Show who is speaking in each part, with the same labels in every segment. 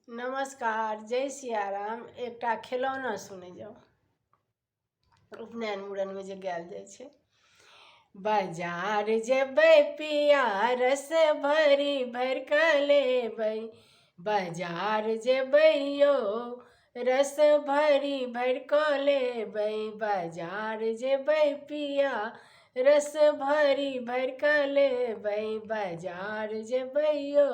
Speaker 1: नमस्कार, जय सियाराम। एकटा खिलौना सुने जाओ। उपनयन मूड़न में जे गायल जाइ छै। बाजार जेबै पिया रस भरी भर क लेबै, बाजार जेबै यो रस भरी भर क लेबै, बाजार जेबै पिया रस भरी भर क लेबै, बाजार जेबै यो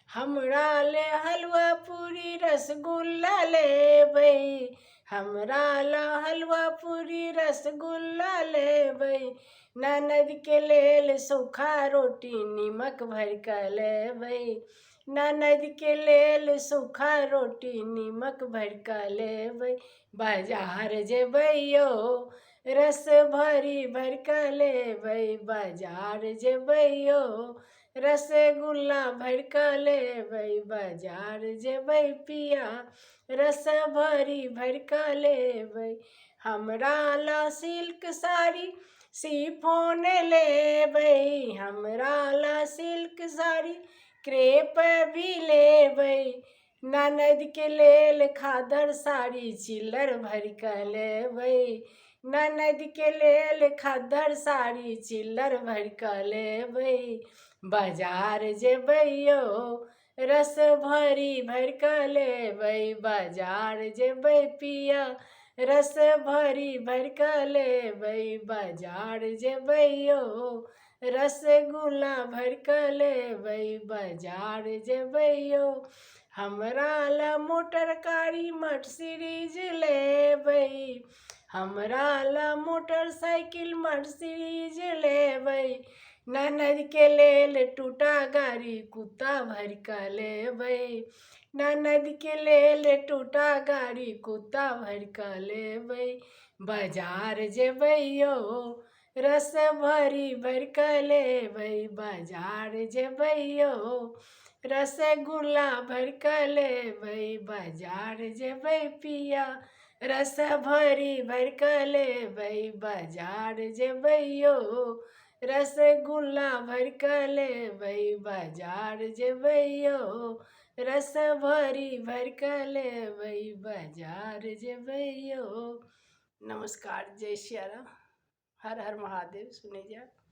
Speaker 1: हमरा ले हलवा पूरी रसगुल्ला लेबै, हमरा ला हलवा पूरी रसगुल्ला लेबै, ननद के लेल सूखा रोटी नीमक भर क लेबै, ननद के लेल सूखा रोटी नीमक भर क लेबै, बाजार जेबै यो रस भरी भर क लेबै, बाजार जेबै यो रसगुल्ला भर क लेबै, बाजार जेबै पिया रस भरी भर क लेबै, हमरा ला सिल्क साड़ी शिफॉन लेबै, हमरा ला सिल्क साड़ी क्रेप भी लेबै, ननद के लेल खादर साड़ी चिल्लर भर क लेबै, ननद के लेल खद्दर साड़ी चिल्लर भर क लेबै, बाजार जेबै यो रस भरी भर क लेबै, बाजार जेबै पिया रस भरी भर क लेबै, बाजार जेबै यो रसगुल्ला भर क लेबै, बाजार जेबै यो हमरा ला मोटर कारी मर्सिडीज लेबै, हमरा ला मोटरसाइकिल मर्सिडीज लेबै, ननद के लेल टूटा गाड़ी कुत्ता भर क लेबै, ननद के लेल टूटा गाड़ी कुत्ता भर क लेबै, बाजार जेबै यो रस भरी भर क लेबै, बाजार जेबै यो रसगुल्ला भर क लेबै, बाजार जेबै पिया रस भरी भर क लेबै, बाजार जेबै यो रसगुल्ला भर क लेबै, बाजार जेबै यो रस भरी भर क लेबै, बाजार जेबै यो। नमस्कार, जय सियाराम। हर हर महादेव। सुने जा।